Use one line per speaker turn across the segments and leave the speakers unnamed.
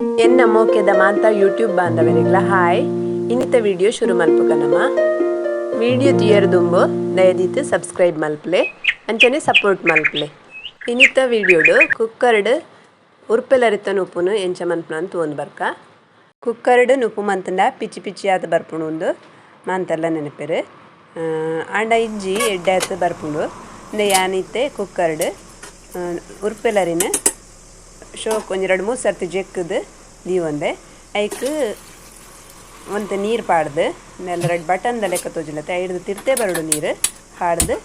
ಎನ್ನ ಮೋಕೆದ ಮಾಂತ ಯೂಟ್ಯೂಬ್ ಬಾಂಧವರಿಗ್ಲ ಹಾಯ್. ಇನ್ನಿತ ವಿಡಿಯೋ ಶುರು ಮಲ್ಪುಕನಮ್ಮ. ವಿಡಿಯೋ ದುಂಬು ದಯದೀತು ಸಬ್ಸ್ಕ್ರೈಬ್ ಮಲ್ಪಲೆ ಅಂಚನೆ ಸಪೋರ್ಟ್ ಮಲ್ಪಲೆ. ಇನ್ನಿತ ವಿಡಿಯೋಡು ಕುಕ್ಕರ್ಡ್ ಉರ್ಪೆಲರಿತ ಉಪ್ಪುನು ಎಂಚ ಮಲ್ಪುನ ಅಂತ ಒಂದು ಬರ್ಕ. ಕುಕ್ಕರ್ಡ್ ಉಪ್ಪು ಮಂತಂಡ ಪಿಚ್ಚಿ ಪಿಚ್ಚಿ ಆದ ಬರ್ಪುಂಡು ಒಂದು ಮಾಂತೆಲ್ಲ ನೆನಪೆರು. ಆಂಡ ಇಜ್ಜಿ ಎಡ್ಡಾಯ್ತು ಬರ್ಪುಂಡು ಇಂದ ಯಾನಿತ್ತೆ ಕುಕ್ಕರ್ಡ್ ಉರ್ಪೆಲರಿನ ಶೋಕ್ ಒಂಜಿ 2-3 ಸರ್ತಿ ಜೆಕ್ಕದು ದೀವೊಂದೆ ಐಕ್ ಒಂತೆ ನೀರು ಪಾಡ್ದು ನೆಲ್ಲ 2 ಬಟನ್ದ ಲೆಕ್ಕ ತೋಜಿಲತ್ತೆ ಐಡ್ದು ತಿರ್ತೆ ಬರಡು ನೀರು ಹಾಡ್ದು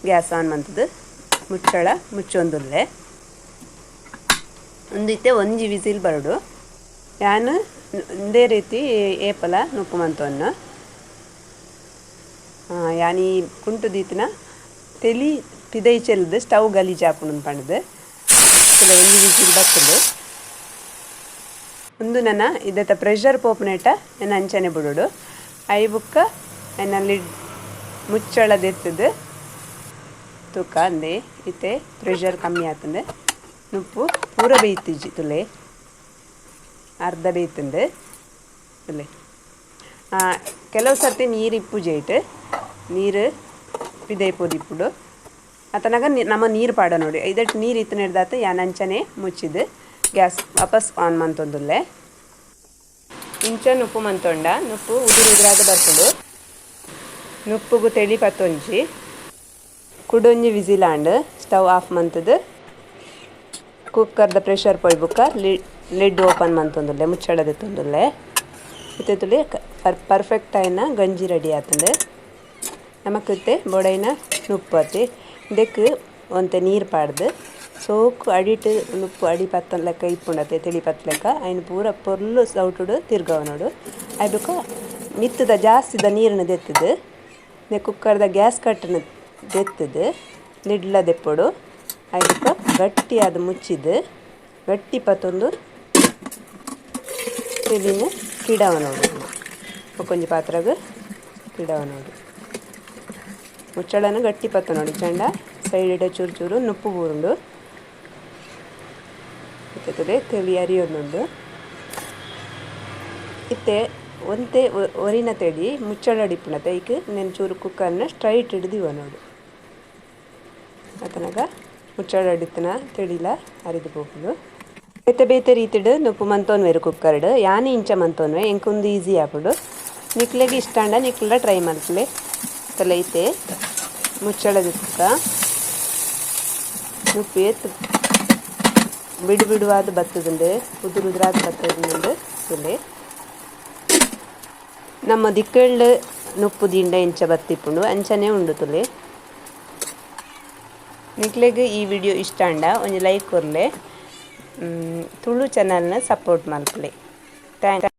ಗ್ಯಾಸ್ ಆನ್ ಮಂತದ್ದು ಮುಚ್ಚಳ ಮುಚ್ಚೊಂದುಲ್ಲೆ ಒಂದಿತ್ತೆ ಒಂಜಿ ವಿಸಿಲ್ ಬರಡು. ಯಾನು ಒಂದೇ ರೀತಿ ಏಪಲ ನುಪ್ಪು ಮಂತವನ್ನು ಯಾನಿ ಕುಂಟು ದೀತಿನ ತೆಲಿ ಪಿದೈ ಚೆಲ್ದು ಸ್ಟವ್ ಗಲೀಜಾಪುಣನ್ ಪಂಡ್ದು ಒಂಜಿ ವಿಸಿಲ್ ಬರ್ತದೆ. ಒಂದು ನನ್ನ ಇದತ್ತ ಪ್ರೆಷರ್ ಪೋಪುನೇಟ ನನ್ನ ಅಂಚನೆ ಬಿಡೋಡು ಐ ಬುಕ್ಕ ನನ್ನ ಲಿಡ್ ಮುಚ್ಚಳದೆತ್ತದು ತೂಕ ಅಂದೆ ಇತ್ತೆ ಪ್ರೆಷರ್ ಕಮ್ಮಿ ಆತಂದೆ ನುಪ್ಪು ಪೂರ ಬೇಯ್ತಿಜ್ಜಿ ತುಲೆ ಅರ್ಧ ಬೇಯ್ತಂದೆ ತುಲೆ. ಕೆಲವು ಸರ್ತಿ ನೀರು ಇಪ್ಪು ಜೇಟ್ ನೀರು ಪಿದೈ ಪೋದಿಪ್ಪುಡು ಅತನಾಗ ನಮ್ಮ ನೀರು ಪಾಡ ನೋಡಿ ಇದಟ್ಟು ನೀರು ಇತ್ತು ನಡೆದಾತ ಯಾನ್ ಅಂಚನೆ ಮುಚ್ಚಿದ್ದು ಗ್ಯಾಸ್ ವಾಪಸ್ ಆನ್ ಮಂತೊಂದುಲ್ಲೆ. ಇಂಚ ನುಪ್ಪು ಮಂತೊಂಡ ನುಪ್ಪು ಉದುರಾದ ಬರ್ತಡು ನುಪ್ಪುಗು ತೆಳಿ ಪತ್ತೊಂಜಿ ಕುಡೊಂಜಿ ವಿಸಿಲ್ ಆಂಡ್ ಸ್ಟವ್ ಆಫ್ ಮಂತದ್ದು ಕುಕ್ಕರ್ದ ಪ್ರೆಷರ್ ಪೊಯ್ ಬುಕ್ಕ ಲಿಡ್ ಓಪನ್ ಮಂತೊಂದುಲ್ಲೆ ಮುಚ್ಚಳದೆತ್ತೊಂದುಲ್ಲೆ ಇತ್ತೆ ಪರ್ಫೆಕ್ಟ್ ಆಯ್ನ ಗಂಜಿ ರೆಡಿ ಆತಂದು. ನಮಕತ್ತೆ ಬೊಡೈನ ನುಪ್ಪು ಅತಿ ಇದಕ್ಕೆ ಒಂತೆ ನೀರು ಪಾಡ್ದು ಸೋಕು ಅಡಿಟ್ ನುಪ್ಪು ಅಡಿ ಪತ್ತನ ಲೆಕ್ಕ ಇಪ್ಪುಂಡತೆ ತಿಳಿ ಪತ್ತ ಲೆಕ್ಕ ಐನು ಪೂರ ಪೊರ್ಲು ಸೌಟುಡು ತಿರ್ಗವ ನೋಡು ಅದಕ್ಕೆ ಮಿತ್ತದ ಜಾಸ್ತಿದ ನೀರನ್ನ ದೆತ್ತದು ಕುಕ್ಕರ್ದ ಗ್ಯಾಸ್ ಕಟ್ಟನ ದೆತ್ತದು ನಿಡ್ಲ ದೆಪ್ಪೊಡು ಅದಕ್ಕೆ ಗಟ್ಟಿಯಾದ ಮುಚ್ಚಿದ್ದು ಗಟ್ಟಿ ಪತ್ತೊಂದು ತಿಳಿನ ಕಿಡವ ನೋಡು ಕೊಂಚ ಪಾತ್ರೆಗೆ ಕಿಡವ ನೋಡು ಮುಚ್ಚಳನ ಗಟ್ಟಿ ಪತ್ತ ನೋಡಿ ಚಂಡ ಸೈಡ್ ಚೂರು ಚೂರು ನುಪ್ಪು ಬೂರುಂಡು ಇತ್ತದೆ ತೆಳಿ ಅರಿಯೋದುಂಡು ಇತ್ತೆ ಒಂತೆ ಒರಿನ ತೆಡಿ ಮುಚ್ಚಳ ಡಿಪ್ಪುನತೆ ಈಗ ನೆನ್ ಚೂರು ಕುಕ್ಕರ್ನ ಸ್ಟ್ರೈಟ್ ಹಿಡ್ದಿವ ನೋಡು ಅತನಾಗ ಮುಚ್ಚಳ ಹಿಡಿತನ ತೆಡಿಲ ಅರಿದು ಹೋಗುದು. ಬೇತೆ ಬೇತೆ ರೀತಿಡು ನುಪ್ಪು ಮಂತೋನ್ವೇರು ಕುಕ್ಕರ್ಡ್ ಯಾನಿ ಇಂಚ ಮಂತೋನ್ವೆ ಎಂಕೊಂದು ಈಸಿ ಆಪುಡು ನಿಕ್ಲೆಗೆ ಇಷ್ಟ ಅಂಡ ನಿಕ್ಲ ಟ್ರೈ ಮಾಡ್ಕಲೆ ತಲೆ ಐತೆ ಮುಚ್ಚಳದಿತ್ತ ನುಪ್ಪು ಏತ್ ಬಿಡುವಾದ ಬತ್ತದುಂಡು ಉದುರಾದ ಬತ್ತದುಂಡು ತುಲೆ ನಮ್ಮ ದಿಕ್ಕಳ್ಳು ನುಪ್ಪು ದಿಂಡ ಎಂಚ ಬತ್ತಿಪ್ಪುಂಡು ಅಂಚನೆ ಉಂಡು ತುಲೆ. ನಿಕ್ಲೆಗೆ ಈ ವಿಡಿಯೋ ಇಷ್ಟ ಅಂಡ ಒಂದು ಲೈಕ್ ಕೊರ್ಲೆ ತುಳು ಚಾನಲ್ನ ಸಪೋರ್ಟ್ ಮಲ್ಪಲೆ. ಥ್ಯಾಂಕ್